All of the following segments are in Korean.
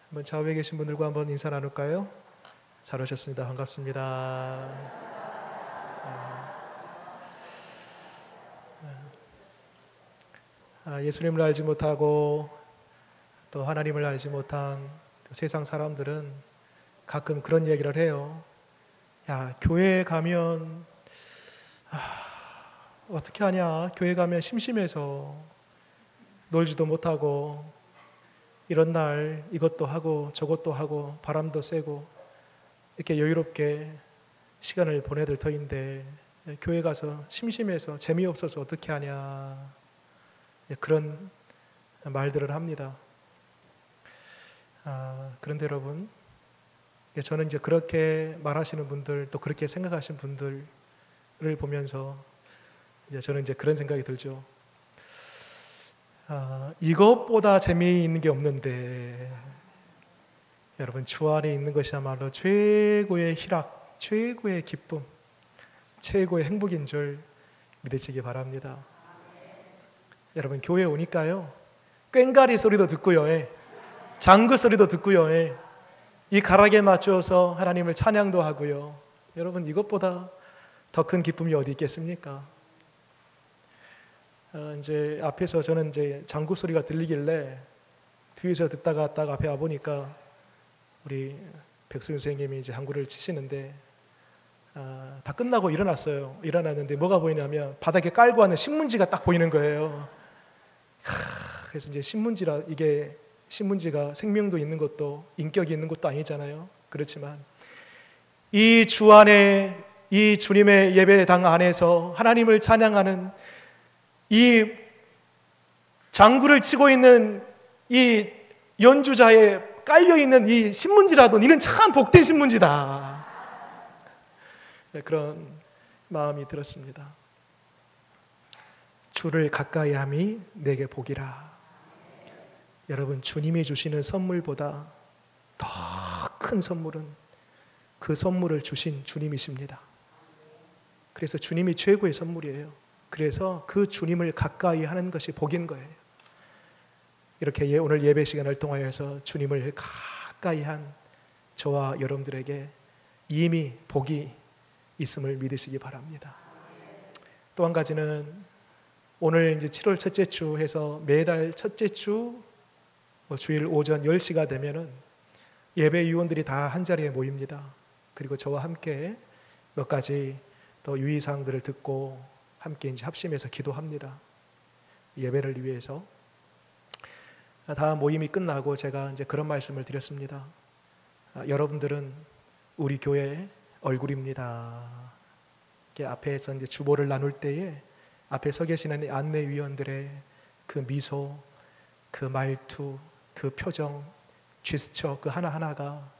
한번 좌우에 계신 분들과 한번 인사 나눌까요? 잘 오셨습니다. 반갑습니다. 예수님을 알지 못하고 또 하나님을 알지 못한 세상 사람들은 가끔 그런 얘기를 해요. 야, 교회에 가면 어떻게 하냐? 교회 가면 심심해서 놀지도 못하고 이런 날 이것도 하고 저것도 하고 바람도 쐬고 이렇게 여유롭게 시간을 보내야 될 터인데 교회 가서 심심해서 재미없어서 어떻게 하냐, 그런 말들을 합니다. 그런데 여러분, 저는 이제 그렇게 말하시는 분들, 또 그렇게 생각하시는 분들을 보면서 저는 이제 그런 생각이 들죠. 이것보다 재미있는 게 없는데, 여러분, 주 안에 있는 것이야말로 최고의 희락, 최고의 기쁨, 최고의 행복인 줄 믿으시기 바랍니다. 여러분, 교회 오니까요, 꽹가리 소리도 듣고요, 장구 소리도 듣고요, 이 가락에 맞춰서 하나님을 찬양도 하고요. 여러분, 이것보다 더 큰 기쁨이 어디 있겠습니까? 이제 앞에서 저는 이제 장구 소리가 들리길래 뒤에서 듣다가 딱 앞에 와 보니까 우리 백수 선생님이 이제 장구를 치시는데 다 끝나고 일어났어요. 일어났는데 뭐가 보이냐면 바닥에 깔고 하는 신문지가 딱 보이는 거예요. 그래서 이제 이게 신문지가 생명도 있는 것도 인격이 있는 것도 아니잖아요. 그렇지만 이 주 안에, 이 주님의 예배당 안에서 하나님을 찬양하는 이 장구를 치고 있는 이 연주자의 깔려있는 이 신문지라도 이는 참 복된 신문지다, 그런 마음이 들었습니다. 주를 가까이 함이 내게 복이라. 여러분, 주님이 주시는 선물보다 더 큰 선물은 그 선물을 주신 주님이십니다. 그래서 주님이 최고의 선물이에요. 그래서 그 주님을 가까이 하는 것이 복인 거예요. 이렇게 오늘 예배 시간을 통하여서 주님을 가까이 한 저와 여러분들에게 이미 복이 있음을 믿으시기 바랍니다. 또 한 가지는 오늘 이제 7월 첫째 주 해서 매달 첫째 주 주일 오전 10시가 되면은 예배위원들이 다 한자리에 모입니다. 그리고 저와 함께 몇 가지 또 유의사항들을 듣고 함께 이제 합심해서 기도합니다. 예배를 위해서. 다 모임이 끝나고 제가 이제 그런 말씀을 드렸습니다. 여러분들은 우리 교회의 얼굴입니다. 이렇게 앞에서 이제 주보를 나눌 때에 앞에 서 계시는 안내위원들의 그 미소, 그 말투, 그 표정, 제스처 그 하나하나가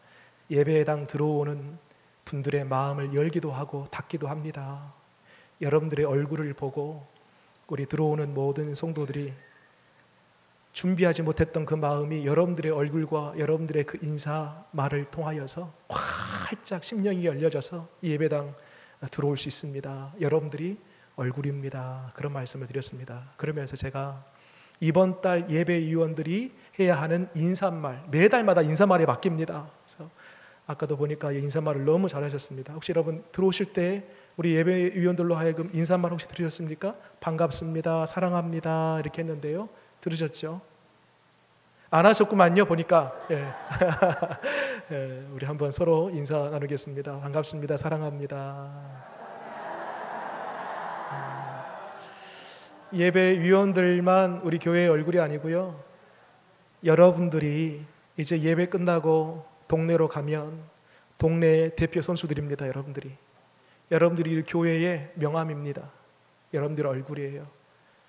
예배당 들어오는 분들의 마음을 열기도 하고 닫기도 합니다. 여러분들의 얼굴을 보고 우리 들어오는 모든 성도들이 준비하지 못했던 그 마음이 여러분들의 얼굴과 여러분들의 그 인사 말을 통하여서 활짝 심령이 열려져서 이 예배당 들어올 수 있습니다. 여러분들이 얼굴입니다. 그런 말씀을 드렸습니다. 그러면서 제가 이번 달 예배위원들이 해야 하는 인사말, 매달마다 인사말이 바뀝니다. 그래서 아까도 보니까 인사말을 너무 잘하셨습니다. 혹시 여러분 들어오실 때 우리 예배위원들로 하여금 인사말 혹시 들으셨습니까? 반갑습니다, 사랑합니다 이렇게 했는데요, 들으셨죠? 안 하셨구만요, 보니까. 우리 한번 서로 인사 나누겠습니다. 반갑습니다, 사랑합니다. 예배위원들만 우리 교회의 얼굴이 아니고요, 여러분들이 이제 예배 끝나고 동네로 가면 동네의 대표 선수들입니다. 여러분들이 이 교회의 명함입니다. 여러분들의 얼굴이에요.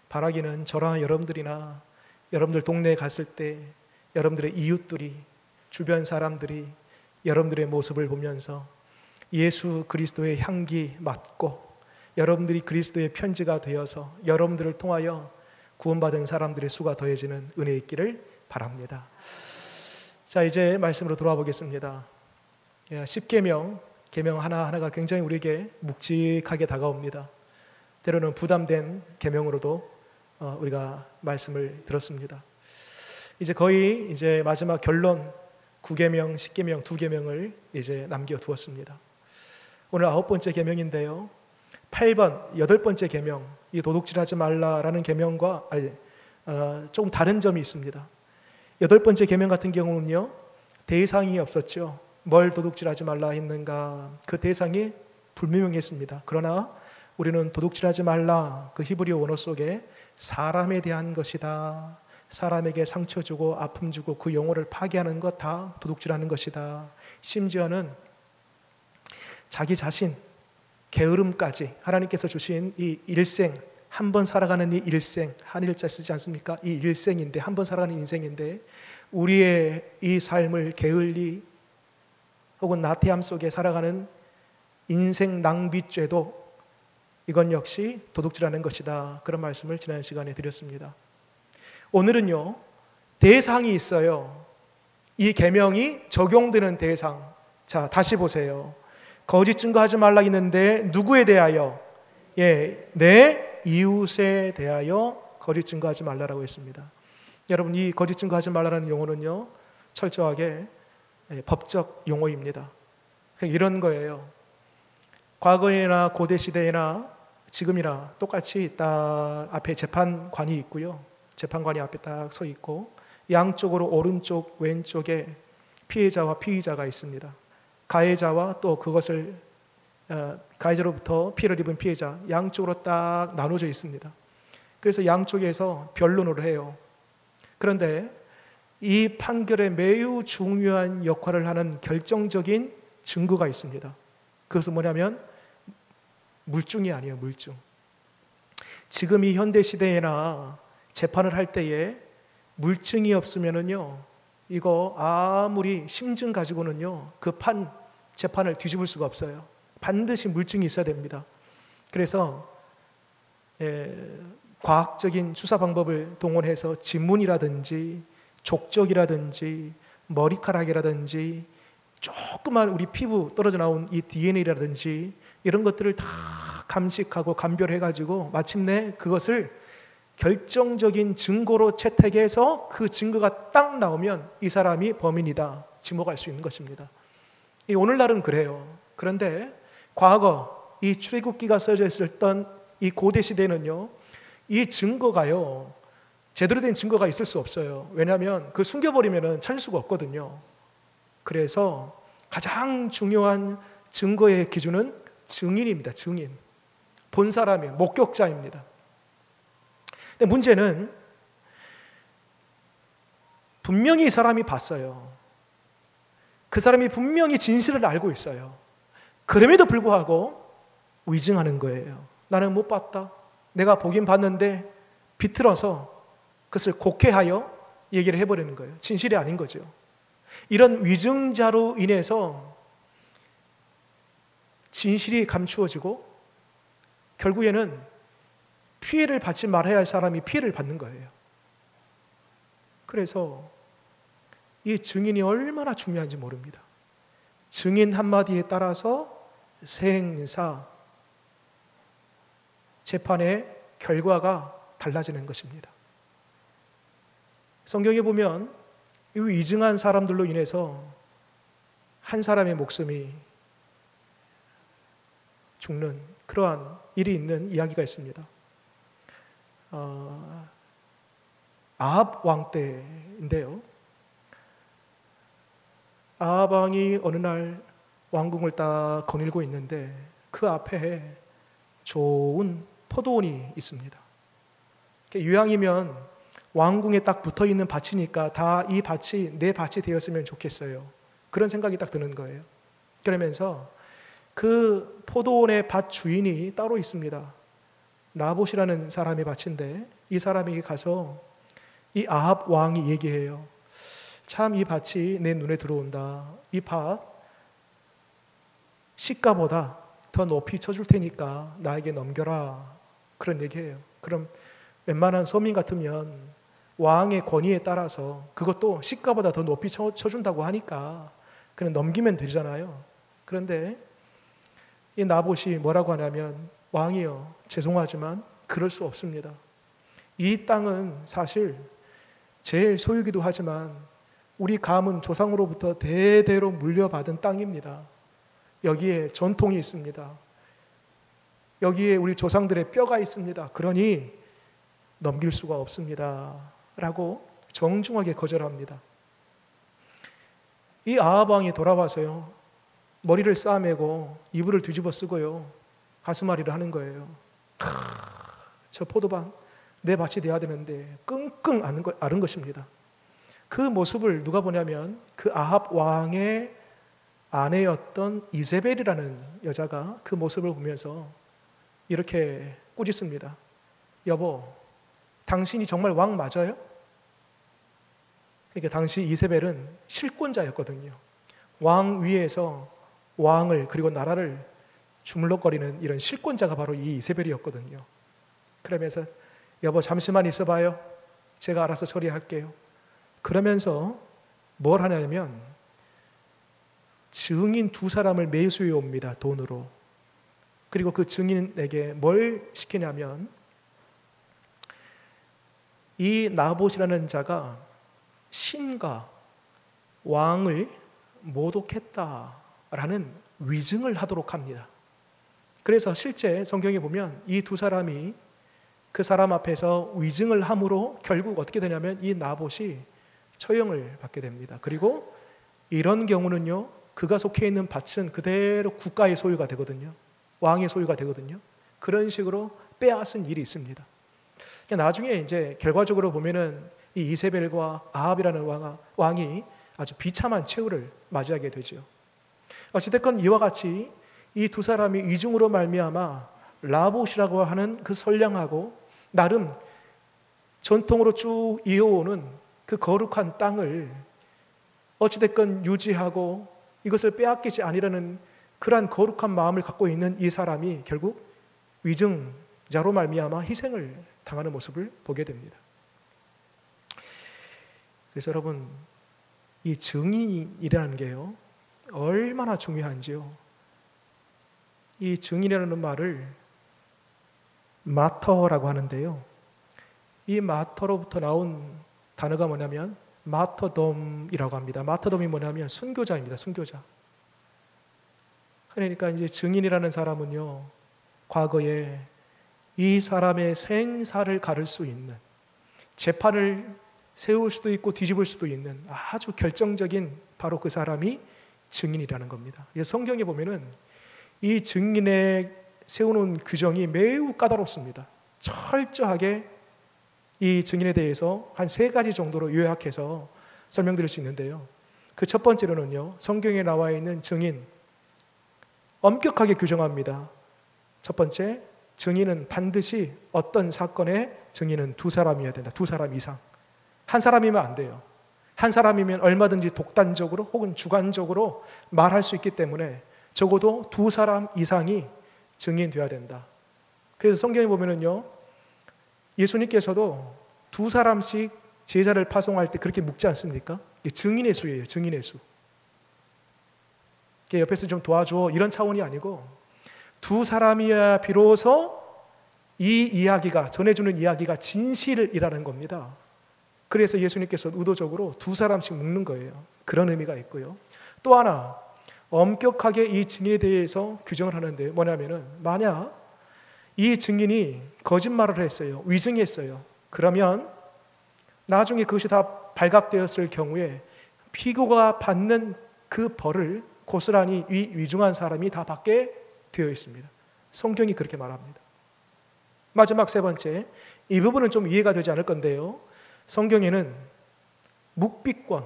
바라기는 저랑 여러분들이나 여러분들 동네에 갔을 때 여러분들의 이웃들이, 주변 사람들이 여러분들의 모습을 보면서 예수 그리스도의 향기 맡고 여러분들이 그리스도의 편지가 되어서 여러분들을 통하여 구원받은 사람들의 수가 더해지는 은혜 있기를 바랍니다. 자, 이제 말씀으로 돌아와 보겠습니다. 10계명, 계명 하나하나가 굉장히 우리에게 묵직하게 다가옵니다. 때로는 부담된 계명으로도 우리가 말씀을 들었습니다. 이제 거의 이제 마지막 결론, 9계명, 10계명, 2계명을 이제 남겨두었습니다. 오늘 9번째 계명인데요. 8번, 8번째 계명, 이 도둑질하지 말라라는 계명과 조금 다른 점이 있습니다. 8번째 계명 같은 경우는요, 대상이 없었죠. 뭘 도둑질하지 말라 했는가? 그 대상이 불명했습니다. 그러나 우리는 도둑질하지 말라, 그 히브리어 원어 속에 사람에 대한 것이다. 사람에게 상처 주고 아픔 주고 그 영혼을 파괴하는 것 다 도둑질하는 것이다. 심지어는 자기 자신, 게으름까지 하나님께서 주신 이 일생, 한 번 살아가는 이 일생, 한일자 쓰지 않습니까? 이 일생인데, 한 번 살아가는 인생인데 우리의 이 삶을 게을리 혹은 나태함 속에 살아가는 인생 낭비죄도 이건 역시 도둑질하는 것이다. 그런 말씀을 지난 시간에 드렸습니다. 오늘은요, 대상이 있어요. 이 계명이 적용되는 대상. 자, 다시 보세요. 거짓 증거하지 말라 했는데 누구에 대하여? 내 이웃에 대하여 거짓 증거하지 말라라고 했습니다. 여러분, 이 거짓 증거하지 말라라는 용어는요, 철저하게 법적 용어입니다. 이런 거예요. 과거에나 고대 시대에나 지금이나 똑같이 딱 앞에 재판관이 있고요. 재판관이 앞에 딱 서 있고 양쪽으로 오른쪽 왼쪽에 피해자와 피의자가 있습니다. 가해자와 또 그것을 가해자로부터 피해를 입은 피해자, 양쪽으로 딱 나눠져 있습니다. 그래서 양쪽에서 변론을 해요. 그런데 이 판결에 매우 중요한 역할을 하는 결정적인 증거가 있습니다. 그것은 뭐냐면 물증이 아니에요. 물증. 지금 이 현대 시대에나 재판을 할 때에 물증이 없으면은요, 이거 아무리 심증 가지고는요, 그 재판을 뒤집을 수가 없어요. 반드시 물증이 있어야 됩니다. 그래서 과학적인 수사 방법을 동원해서 지문이라든지 족적이라든지 머리카락이라든지 조그만 우리 피부 떨어져 나온 이 DNA라든지 이런 것들을 다 감식하고 감별해가지고 마침내 그것을 결정적인 증거로 채택해서 그 증거가 딱 나오면 이 사람이 범인이다 지목할 수 있는 것입니다. 오늘날은 그래요. 그런데 과거 이 출애굽기가 써져 있었던 이 고대 시대는요, 이 증거가요, 제대로 된 증거가 있을 수 없어요. 왜냐하면 그 숨겨버리면 찾을 수가 없거든요. 그래서 가장 중요한 증거의 기준은 증인입니다. 증인. 본 사람이에요. 목격자입니다. 근데 문제는 분명히 이 사람이 봤어요. 그 사람이 분명히 진실을 알고 있어요. 그럼에도 불구하고 위증하는 거예요. 나는 못 봤다. 내가 보긴 봤는데 비틀어서 그것을 곡해하여 얘기를 해버리는 거예요. 진실이 아닌 거죠. 이런 위증자로 인해서 진실이 감추어지고 결국에는 피해를 받지 말아야 할 사람이 피해를 받는 거예요. 그래서 이 증인이 얼마나 중요한지 모릅니다. 증인 한마디에 따라서 생사, 재판의 결과가 달라지는 것입니다. 성경에 보면 이 위증한 사람들로 인해서 한 사람의 목숨이 죽는 그러한 일이 있는 이야기가 있습니다. 아합 왕 때인데요. 아합 왕이 어느 날 왕궁을 딱 거닐고 있는데 그 앞에 좋은 포도원이 있습니다. 유양이면 왕궁에 딱 붙어있는 밭이니까 다 이 밭이 내 밭이 되었으면 좋겠어요. 그런 생각이 딱 드는 거예요. 그러면서 그 포도원의 밭 주인이 따로 있습니다. 나봇이라는 사람의 밭인데 이 사람이 가서 이 아합 왕이 얘기해요. 참 이 밭이 내 눈에 들어온다. 이 밭 시가보다 더 높이 쳐줄 테니까 나에게 넘겨라. 그런 얘기해요. 그럼 웬만한 서민 같으면 왕의 권위에 따라서 그것도 시가보다 더 높이 쳐준다고 하니까 그냥 넘기면 되잖아요. 그런데 이 나봇이 뭐라고 하냐면 왕이여 죄송하지만 그럴 수 없습니다. 이 땅은 사실 제 소유기도 하지만 우리 감은 조상으로부터 대대로 물려받은 땅입니다. 여기에 전통이 있습니다. 여기에 우리 조상들의 뼈가 있습니다. 그러니 넘길 수가 없습니다. 라고 정중하게 거절합니다. 이 아합 왕이 돌아와서요, 머리를 싸매고 이불을 뒤집어 쓰고요, 가슴앓이를 하는 거예요. 저 포도밭 내 밭이 돼야 되는데 끙끙 앓은 것입니다. 그 모습을 누가 보냐면 그 아합 왕의 아내였던 이세벨이라는 여자가 그 모습을 보면서 이렇게 꾸짖습니다. 여보, 당신이 정말 왕 맞아요? 그러니까 당시 이세벨은 실권자였거든요. 왕 위에서 왕을 그리고 나라를 주물럭거리는 이런 실권자가 바로 이 이세벨이었거든요. 그러면서 여보 잠시만 있어봐요. 제가 알아서 처리할게요. 그러면서 뭘 하냐면 증인 2사람을 매수해 옵니다. 돈으로. 그리고 그 증인에게 뭘 시키냐면 이 나봇이라는 자가 신과 왕을 모독했다라는 위증을 하도록 합니다. 그래서 실제 성경에 보면 이 2사람이 그 사람 앞에서 위증을 함으로 결국 어떻게 되냐면 이 나봇이 처형을 받게 됩니다. 그리고 이런 경우는요, 그가 속해 있는 밭은 그대로 국가의 소유가 되거든요. 왕의 소유가 되거든요. 그런 식으로 빼앗은 일이 있습니다. 나중에 이제 결과적으로 보면은 이 이세벨과 아합이라는 왕이 아주 비참한 최후를 맞이하게 되죠. 어찌됐건 이와 같이 이 2사람이 이중으로 말미암아 라봇이라고 하는 그 선량하고 나름 전통으로 쭉 이어오는 그 거룩한 땅을 어찌됐건 유지하고 이것을 빼앗기지 아니라는 그러한 거룩한 마음을 갖고 있는 이 사람이 결국 위증자로 말미암아 희생을 당하는 모습을 보게 됩니다. 그래서 여러분, 이 증인이라는 게요, 얼마나 중요한지요. 이 증인이라는 말을 마터라고 하는데요, 이 마터로부터 나온 단어가 뭐냐면 마터돔이라고 합니다. 마터돔이 뭐냐면 순교자입니다. 순교자. 그러니까 이제 증인이라는 사람은요, 과거에 이 사람의 생사를 가를 수 있는, 재판을 세울 수도 있고 뒤집을 수도 있는 아주 결정적인 바로 그 사람이 증인이라는 겁니다. 성경에 보면은 이 증인의 세우는 규정이 매우 까다롭습니다. 철저하게 이 증인에 대해서 한 3가지 정도로 요약해서 설명드릴 수 있는데요. 그 첫 번째로는요, 성경에 나와 있는 증인 엄격하게 규정합니다. 첫 번째, 증인은 반드시 어떤 사건의 증인은 2사람이어야 된다. 2사람 이상. 한 사람이면 안 돼요. 한 사람이면 얼마든지 독단적으로 혹은 주관적으로 말할 수 있기 때문에 적어도 2사람 이상이 증인되어야 된다. 그래서 성경에 보면은요, 예수님께서도 2사람씩 제자를 파송할 때 그렇게 묵지 않습니까? 이게 증인의 수예요. 증인의 수. 옆에서 좀 도와줘 이런 차원이 아니고 2사람이야 비로소 이 이야기가, 전해주는 이야기가 진실이라는 겁니다. 그래서 예수님께서 의도적으로 2사람씩 묵는 거예요. 그런 의미가 있고요. 또 하나, 엄격하게 이 증인에 대해서 규정을 하는데 뭐냐면은 만약 이 증인이 거짓말을 했어요. 위증했어요. 그러면 나중에 그것이 다 발각되었을 경우에 피고가 받는 그 벌을 고스란히 이 위증한 사람이 다 받게 되어 있습니다. 성경이 그렇게 말합니다. 마지막 3번째, 이 부분은 좀 이해가 되지 않을 건데요, 성경에는 묵비권,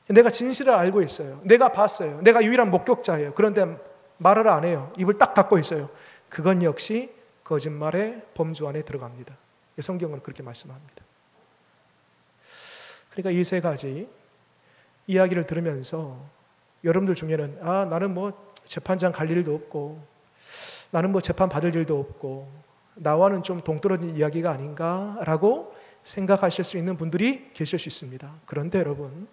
내가 진실을 알고 있어요. 내가 봤어요. 내가 유일한 목격자예요. 그런데 말을 안 해요. 입을 딱 닫고 있어요. 그건 역시 거짓말의 범주 안에 들어갑니다. 성경은 그렇게 말씀합니다. 그러니까 이 3가지 이야기를 들으면서 여러분들 중에는 나는 뭐 재판장 갈 일도 없고 나는 뭐 재판 받을 일도 없고 나와는 좀 동떨어진 이야기가 아닌가라고 생각하실 수 있는 분들이 계실 수 있습니다. 그런데 여러분,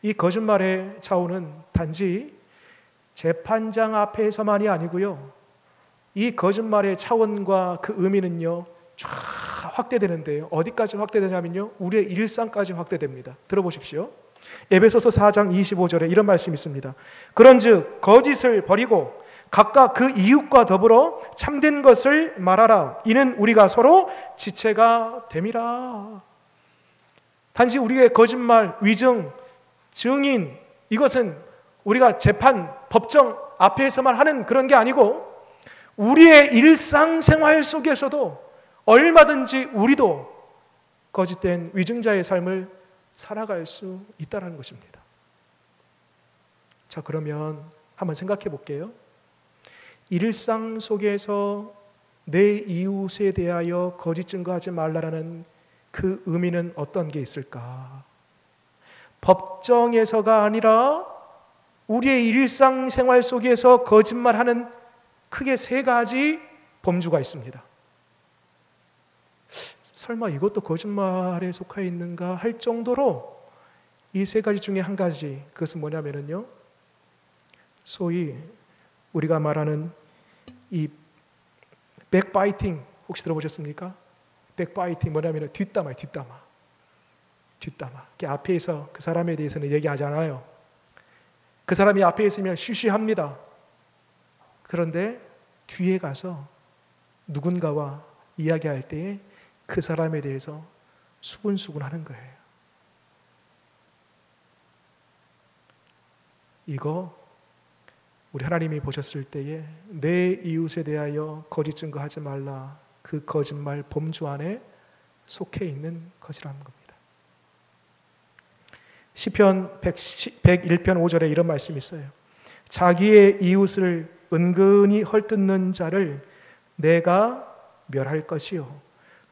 이 거짓말의 차원은 단지 재판장 앞에서만이 아니고요, 이 거짓말의 차원과 그 의미는요 쫙 확대되는데요, 어디까지 확대되냐면요, 우리의 일상까지 확대됩니다. 들어보십시오. 에베소서 4장 25절에 이런 말씀이 있습니다. 그런즉 거짓을 버리고 각각 그 이웃과 더불어 참된 것을 말하라. 이는 우리가 서로 지체가 됨이라. 단지 우리의 거짓말, 위증, 증인, 이것은 우리가 재판, 법정 앞에서만 하는 그런 게 아니고 우리의 일상생활 속에서도 얼마든지 우리도 거짓된 위증자의 삶을 살아갈 수 있다는 것입니다. 자, 그러면 한번 생각해 볼게요. 일상 속에서 내 이웃에 대하여 거짓 증거하지 말라라는 그 의미는 어떤 게 있을까? 법정에서가 아니라 우리의 일상생활 속에서 거짓말하는 크게 세 가지 범주가 있습니다. 설마 이것도 거짓말에 속해 있는가 할 정도로 이 세 가지 중에 한 가지, 그것은 뭐냐면요, 소위 우리가 말하는 이 백바이팅, 혹시 들어보셨습니까? 백바이팅 뭐냐면 뒷담화예요. 뒷담화. 앞에서 그 사람에 대해서는 얘기하지 않아요. 그 사람이 앞에 있으면 쉬쉬합니다. 그런데 뒤에 가서 누군가와 이야기할 때에 그 사람에 대해서 수군수군 하는 거예요. 이거 우리 하나님이 보셨을 때에 내 이웃에 대하여 거짓 증거하지 말라, 그 거짓말 범주 안에 속해 있는 것이라는 겁니다. 시편 101편 5절에 이런 말씀이 있어요. 자기의 이웃을 은근히 헐뜯는 자를 내가 멸할 것이요,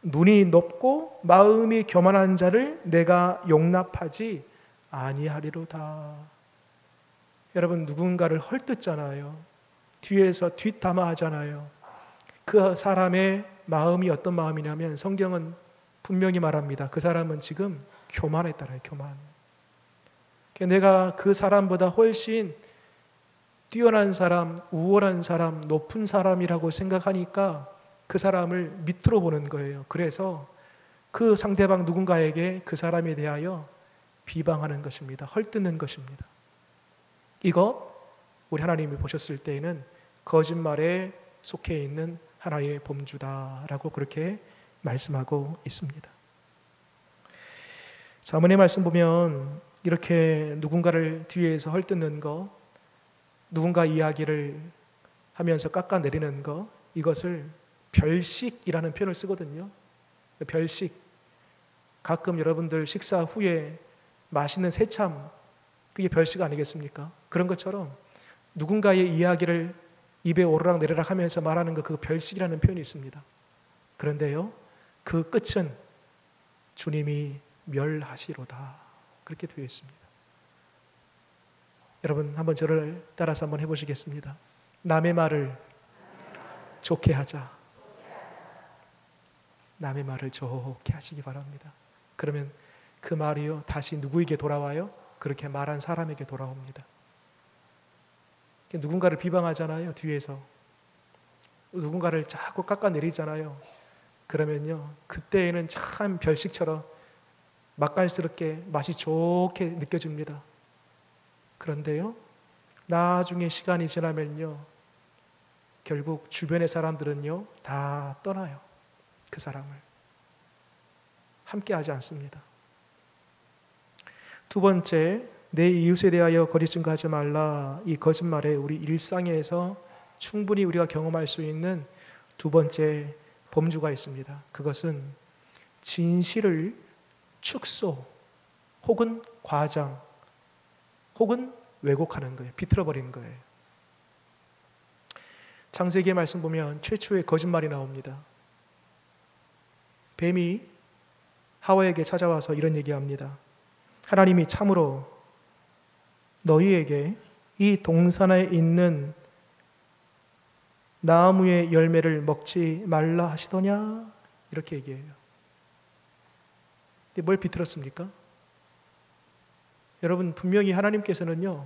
눈이 높고 마음이 교만한 자를 내가 용납하지 아니하리로다. 여러분, 누군가를 헐뜯잖아요. 뒤에서 뒷담화하잖아요. 그 사람의 마음이 어떤 마음이냐면 성경은 분명히 말합니다. 그 사람은 지금 교만했다라요. 교만. 내가 그 사람보다 훨씬 뛰어난 사람, 우월한 사람, 높은 사람이라고 생각하니까 그 사람을 밑으로 보는 거예요. 그래서 그 상대방 누군가에게 그 사람에 대하여 비방하는 것입니다. 헐뜯는 것입니다. 이거 우리 하나님이 보셨을 때에는 거짓말에 속해 있는 하나의 범주다라고 그렇게 말씀하고 있습니다. 자문의 말씀 보면 이렇게 누군가를 뒤에서 헐뜯는 거, 누군가 이야기를 하면서 깎아내리는 거, 이것을 별식이라는 표현을 쓰거든요. 별식. 가끔 여러분들 식사 후에 맛있는 새참, 그게 별식 아니겠습니까? 그런 것처럼 누군가의 이야기를 입에 오르락 내리락 하면서 말하는 거, 그 별식이라는 표현이 있습니다. 그런데요, 그 끝은 주님이 멸하시로다, 그렇게 되어 있습니다. 여러분, 한번 저를 따라서 한번 해보시겠습니다. 남의 말을 좋게 하자. 남의 말을 좋게 하시기 바랍니다. 그러면 그 말이요, 다시 누구에게 돌아와요? 그렇게 말한 사람에게 돌아옵니다. 누군가를 비방하잖아요. 뒤에서 누군가를 자꾸 깎아내리잖아요. 그러면요, 그때에는 참 별식처럼 맛깔스럽게 맛이 좋게 느껴집니다. 그런데요, 나중에 시간이 지나면요, 결국 주변의 사람들은요 다 떠나요. 그 사람을 함께 하지 않습니다. 두 번째, 내 이웃에 대하여 거짓 증거하지 말라. 이 거짓말에 우리 일상에서 충분히 우리가 경험할 수 있는 두 번째 범주가 있습니다. 그것은 진실을 축소 혹은 과장 혹은 왜곡하는 거예요. 비틀어버리는 거예요. 창세기의 말씀 보면 최초의 거짓말이 나옵니다. 뱀이 하와에게 찾아와서 이런 얘기합니다. 하나님이 참으로 너희에게 이 동산에 있는 나무의 열매를 먹지 말라 하시더냐? 이렇게 얘기해요. 근데 뭘 비틀었습니까? 여러분, 분명히 하나님께서는요,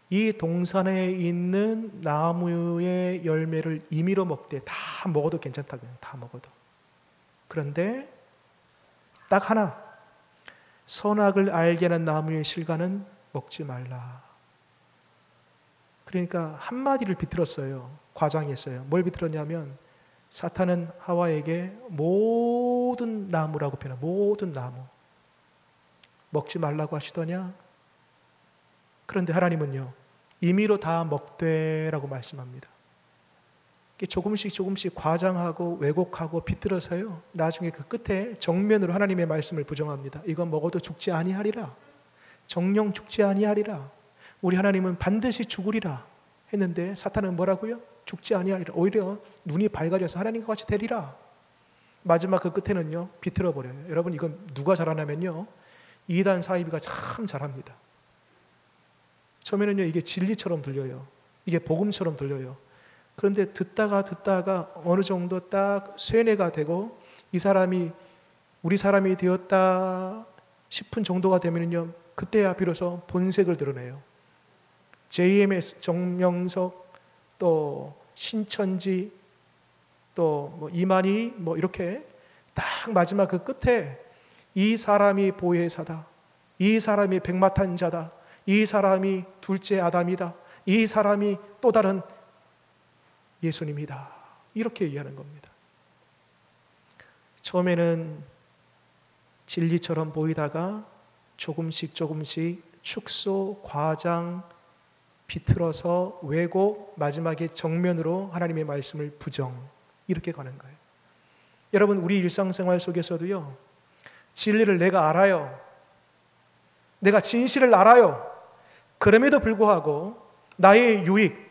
이 동산에 있는 나무의 열매를 임의로 먹되 다 먹어도 괜찮다고요. 다 먹어도. 그런데 딱 하나, 선악을 알게 하는 나무의 실과는 먹지 말라. 그러니까 한마디를 비틀었어요. 과장했어요. 뭘 비틀었냐면 사탄은 하와에게 모든 나무라고 표현해요. 모든 나무. 먹지 말라고 하시더냐? 그런데 하나님은요, 임의로 다 먹되라고 말씀합니다. 조금씩 과장하고 왜곡하고 비틀어서요, 나중에 그 끝에 정면으로 하나님의 말씀을 부정합니다. 이건 먹어도 죽지 아니하리라. 정령 죽지 아니하리라. 우리 하나님은 반드시 죽으리라 했는데 사탄은 뭐라고요? 죽지 아니하리라. 오히려 눈이 밝아져서 하나님과 같이 되리라. 마지막 그 끝에는요, 비틀어 버려요. 여러분, 이건 누가 잘하냐면요, 이단 사이비가 참 잘합니다. 처음에는요, 이게 진리처럼 들려요. 이게 복음처럼 들려요. 그런데 듣다가 어느 정도 딱 쇠뇌가 되고 이 사람이 우리 사람이 되었다 싶은 정도가 되면요, 그때야 비로소 본색을 드러내요. JMS 정명석, 또 신천지, 또 뭐 이만희, 뭐 이렇게 딱 마지막 그 끝에 이 사람이 보혜사다, 이 사람이 백마탄 자다, 이 사람이 둘째 아담이다, 이 사람이 또 다른 예수님이다, 이렇게 얘기하는 겁니다. 처음에는 진리처럼 보이다가 조금씩 축소, 과장, 비틀어서 왜곡, 마지막에 정면으로 하나님의 말씀을 부정, 이렇게 가는 거예요. 여러분, 우리 일상생활 속에서도요, 진리를 내가 알아요. 내가 진실을 알아요. 그럼에도 불구하고 나의 유익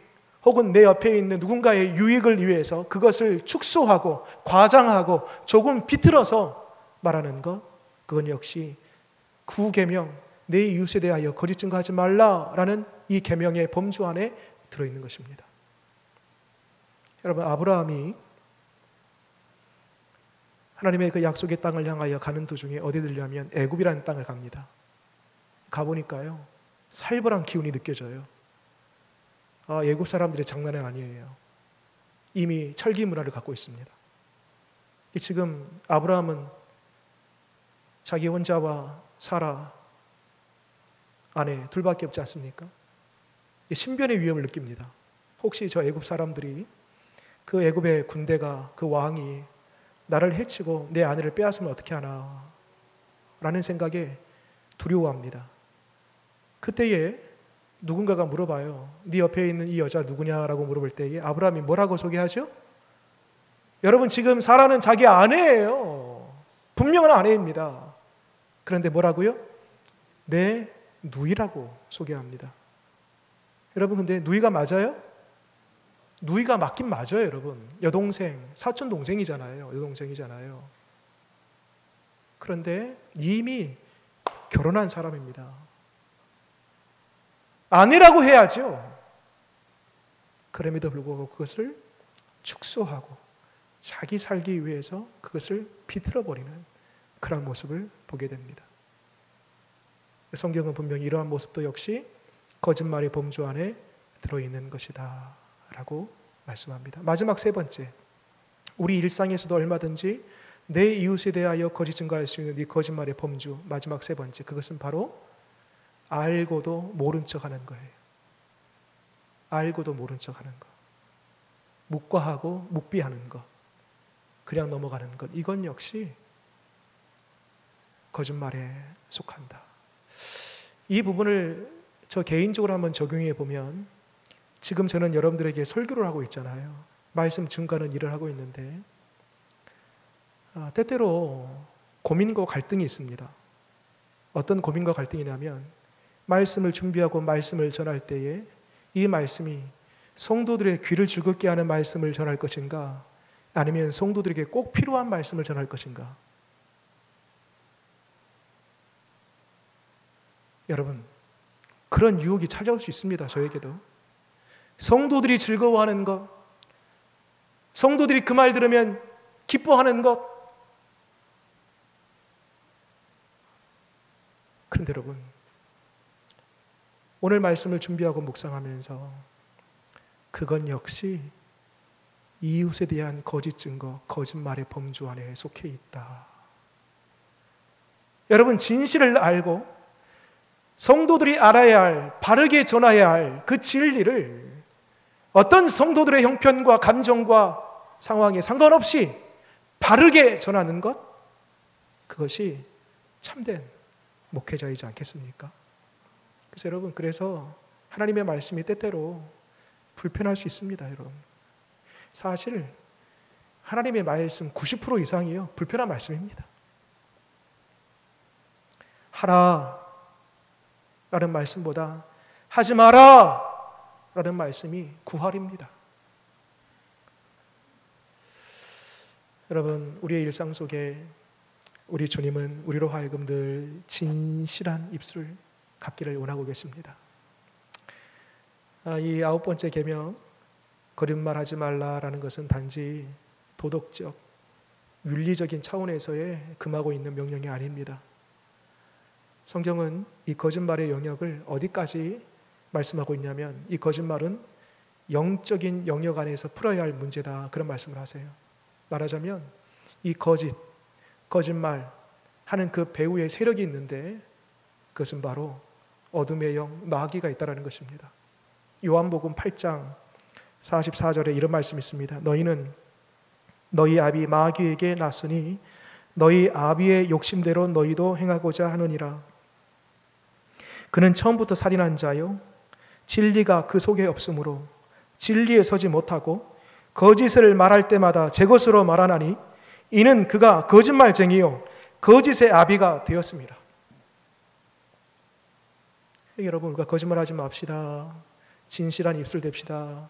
혹은 내 옆에 있는 누군가의 유익을 위해서 그것을 축소하고 과장하고 조금 비틀어서 말하는 것, 그건 역시 구계명, 내 이웃에 대하여 거짓 증거하지 말라라는 이 계명의 범주 안에 들어있는 것입니다. 여러분, 아브라함이 하나님의 그 약속의 땅을 향하여 가는 도중에 어디 들려면 애굽이라는 땅을 갑니다. 가보니까요, 살벌한 기운이 느껴져요. 애굽 사람들이 장난이 아니에요. 이미 철기 문화를 갖고 있습니다. 지금 아브라함은 자기 혼자와 사라, 아내 둘밖에 없지 않습니까? 신변의 위협을 느낍니다. 혹시 저 애굽 사람들이, 그 애굽의 군대가, 그 왕이 나를 해치고 내 아내를 빼앗으면 어떻게 하나 라는 생각에 두려워합니다. 그때에 누군가가 물어봐요. 네 옆에 있는 이 여자 누구냐라고 물어볼 때에 아브라함이 뭐라고 소개하죠? 여러분, 지금 사라는 자기 아내예요. 분명한 아내입니다. 그런데 뭐라고요? 내 누이라고 소개합니다. 여러분, 근데 누이가 맞아요? 누이가 맞긴 맞아요, 여러분. 여동생, 사촌 동생이잖아요. 여동생이잖아요. 그런데 이미 결혼한 사람입니다. 아내라고 해야죠. 그럼에도 불구하고 그것을 축소하고 자기 살기 위해서 그것을 비틀어버리는 그런 모습을 보게 됩니다. 성경은 분명히 이러한 모습도 역시 거짓말의 범주 안에 들어있는 것이다 라고 말씀합니다. 마지막 세 번째, 우리 일상에서도 얼마든지 내 이웃에 대하여 거짓 증거할 수 있는 이 거짓말의 범주, 마지막 세 번째, 그것은 바로 알고도 모른 척하는 거예요. 알고도 모른 척하는 것, 묵과하고 묵비하는 것, 그냥 넘어가는 것, 이건 역시 거짓말에 속한다. 이 부분을 저 개인적으로 한번 적용해 보면, 지금 저는 여러분들에게 설교를 하고 있잖아요. 말씀 증거하는 일을 하고 있는데 때때로 고민과 갈등이 있습니다. 어떤 고민과 갈등이냐면, 말씀을 준비하고 말씀을 전할 때에 이 말씀이 성도들의 귀를 즐겁게 하는 말씀을 전할 것인가, 아니면 성도들에게 꼭 필요한 말씀을 전할 것인가. 여러분, 그런 유혹이 찾아올 수 있습니다. 저에게도. 성도들이 즐거워하는 것, 성도들이 그 말 들으면 기뻐하는 것. 그런데 여러분, 오늘 말씀을 준비하고 묵상하면서 그건 역시 이웃에 대한 거짓 증거, 거짓말의 범주 안에 속해 있다. 여러분, 진실을 알고 성도들이 알아야 할, 바르게 전해야 할 그 진리를 어떤 성도들의 형편과 감정과 상황에 상관없이 바르게 전하는 것, 그것이 참된 목회자이지 않겠습니까? 그래서 여러분, 그래서 하나님의 말씀이 때때로 불편할 수 있습니다, 여러분. 사실 하나님의 말씀 90% 이상이요, 불편한 말씀입니다. 하라 라는 말씀보다 하지 마라 라는 말씀이 구할입니다. 여러분, 우리의 일상 속에 우리 주님은 우리로 하여금 늘 진실한 입술 갖기를 원하고 계십니다. 이 9번째 계명, 거짓말하지 말라라는 것은 단지 도덕적, 윤리적인 차원에서의 금하고 있는 명령이 아닙니다. 성경은 이 거짓말의 영역을 어디까지 말씀하고 있냐면, 이 거짓말은 영적인 영역 안에서 풀어야 할 문제다, 그런 말씀을 하세요. 말하자면 이 거짓말 하는 그 배후에 세력이 있는데, 그것은 바로 어둠의 영, 마귀가 있다는 것입니다. 요한복음 8장 44절에 이런 말씀이 있습니다. 너희는 너희 아비 마귀에게 났으니 너희 아비의 욕심대로 너희도 행하고자 하느니라. 그는 처음부터 살인한 자요, 진리가 그 속에 없으므로 진리에 서지 못하고 거짓을 말할 때마다 제 것으로 말하나니 이는 그가 거짓말쟁이요 거짓의 아비가 되었습니다. 여러분, 우리가 거짓말하지 맙시다. 진실한 입술 됩시다.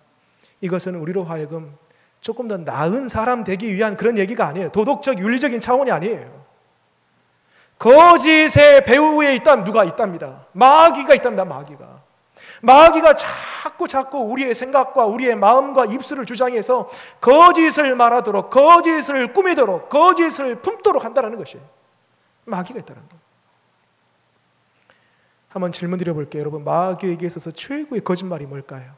이것은 우리로 하여금 조금 더 나은 사람 되기 위한 그런 얘기가 아니에요. 도덕적, 윤리적인 차원이 아니에요. 거짓의 배후에 있다면 누가 있답니다. 마귀가 있답니다. 마귀가 자꾸 우리의 생각과 우리의 마음과 입술을 주장해서 거짓을 말하도록, 거짓을 꾸미도록, 거짓을 품도록 한다는 것이에요. 마귀가 있다는 거예요. 한번 질문 드려볼게요. 여러분, 마귀에게 있어서 최고의 거짓말이 뭘까요?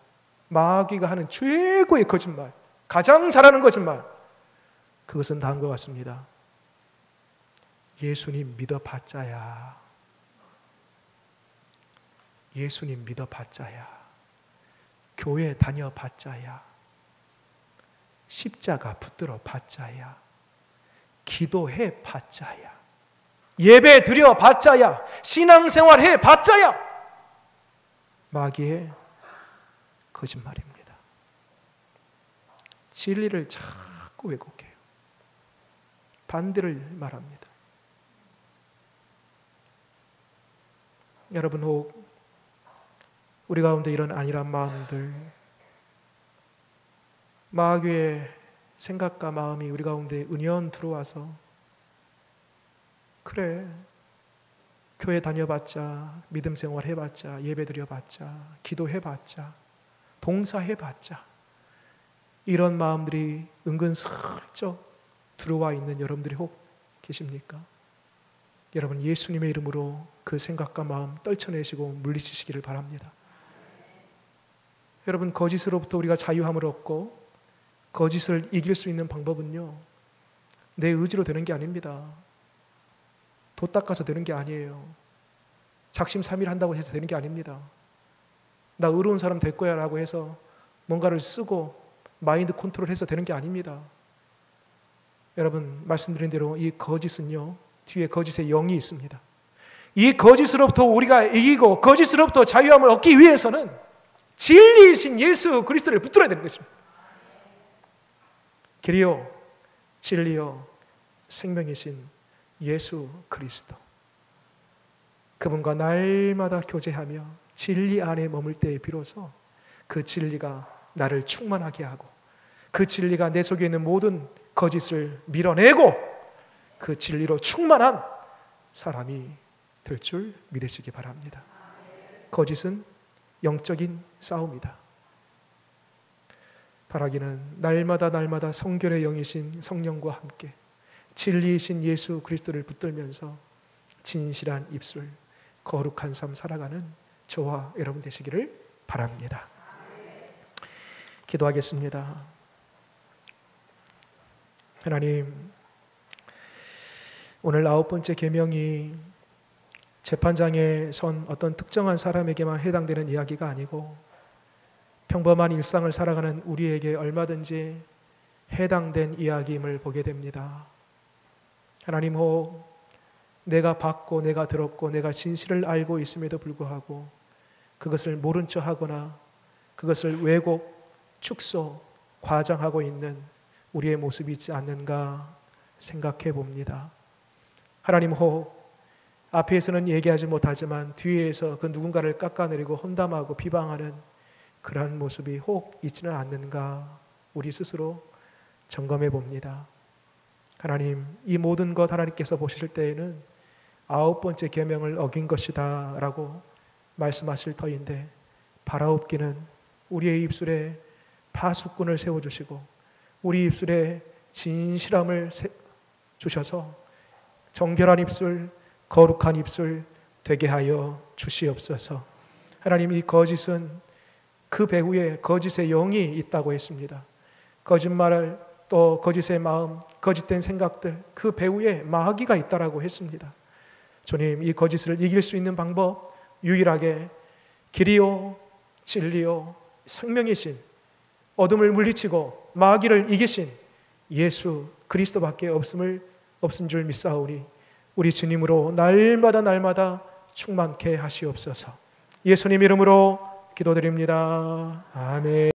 마귀가 하는 최고의 거짓말, 가장 잘하는 거짓말, 그것은 다음과 같습니다. 예수님 믿어봤자야. 예수님 믿어봤자야. 교회 다녀봤자야. 십자가 붙들어 봤자야. 기도해 봤자야. 예배 드려 봤자야. 신앙생활 해 봤자야. 마귀의 거짓말입니다. 진리를 자꾸 왜곡해요. 반대를 말합니다. 여러분, 혹 우리 가운데 이런 안일한 마음들, 마귀의 생각과 마음이 우리 가운데 은연 들어와서, 그래, 교회 다녀봤자, 믿음 생활 해봤자, 예배 드려봤자, 기도해봤자, 봉사해봤자, 이런 마음들이 은근슬쩍 들어와 있는 여러분들이 혹 계십니까? 여러분, 예수님의 이름으로 그 생각과 마음 떨쳐내시고 물리치시기를 바랍니다. 여러분, 거짓으로부터 우리가 자유함을 얻고 거짓을 이길 수 있는 방법은요, 내 의지로 되는 게 아닙니다. 도 닦아서 되는 게 아니에요. 작심삼일 한다고 해서 되는 게 아닙니다. 나 의로운 사람 될 거야 라고 해서 뭔가를 쓰고 마인드 컨트롤해서 되는 게 아닙니다. 여러분, 말씀드린 대로 이 거짓은요, 뒤에 거짓의 영이 있습니다. 이 거짓으로부터 우리가 이기고 거짓으로부터 자유함을 얻기 위해서는 진리이신 예수 그리스도를 붙들어야 되는 것입니다. 길이요 진리요 생명이신 예수 그리스도, 그분과 날마다 교제하며 진리 안에 머물 때에 비로소 그 진리가 나를 충만하게 하고, 그 진리가 내 속에 있는 모든 거짓을 밀어내고 그 진리로 충만한 사람이 될 줄 믿으시기 바랍니다. 거짓은 영적인 싸움이다. 바라기는 날마다 성결의 영이신 성령과 함께 진리이신 예수 그리스도를 붙들면서 진실한 입술, 거룩한 삶 살아가는 저와 여러분 되시기를 바랍니다. 기도하겠습니다. 하나님, 오늘 9번째 계명이 재판장에 선 어떤 특정한 사람에게만 해당되는 이야기가 아니고 평범한 일상을 살아가는 우리에게 얼마든지 해당된 이야기임을 보게 됩니다. 하나님 혹 내가 봤고 내가 들었고 내가 진실을 알고 있음에도 불구하고 그것을 모른 척 하거나 그것을 왜곡, 축소, 과장하고 있는 우리의 모습이 있지 않는가 생각해 봅니다. 하나님 혹 앞에서는 얘기하지 못하지만 뒤에서 그 누군가를 깎아내리고 험담하고 비방하는 그러한 모습이 혹 있지는 않는가 우리 스스로 점검해 봅니다. 하나님, 이 모든 것 하나님께서 보실 때에는 9번째 계명을 어긴 것이다 라고 말씀하실 터인데 바라옵기는 우리의 입술에 파수꾼을 세워주시고 우리 입술에 진실함을 주셔서 정결한 입술, 거룩한 입술 되게 하여 주시옵소서. 하나님, 이 거짓은 그 배후에 거짓의 영이 있다고 했습니다. 거짓말을 또 거짓의 마음, 거짓된 생각들, 그 배후에 마귀가 있다라고 했습니다. 주님, 이 거짓을 이길 수 있는 방법 유일하게 길이요 진리요 생명이신 어둠을 물리치고 마귀를 이기신 예수 그리스도밖에 없은 줄 믿사오니 우리 주님으로 날마다 충만케 하시옵소서. 예수님 이름으로 기도드립니다. 아멘.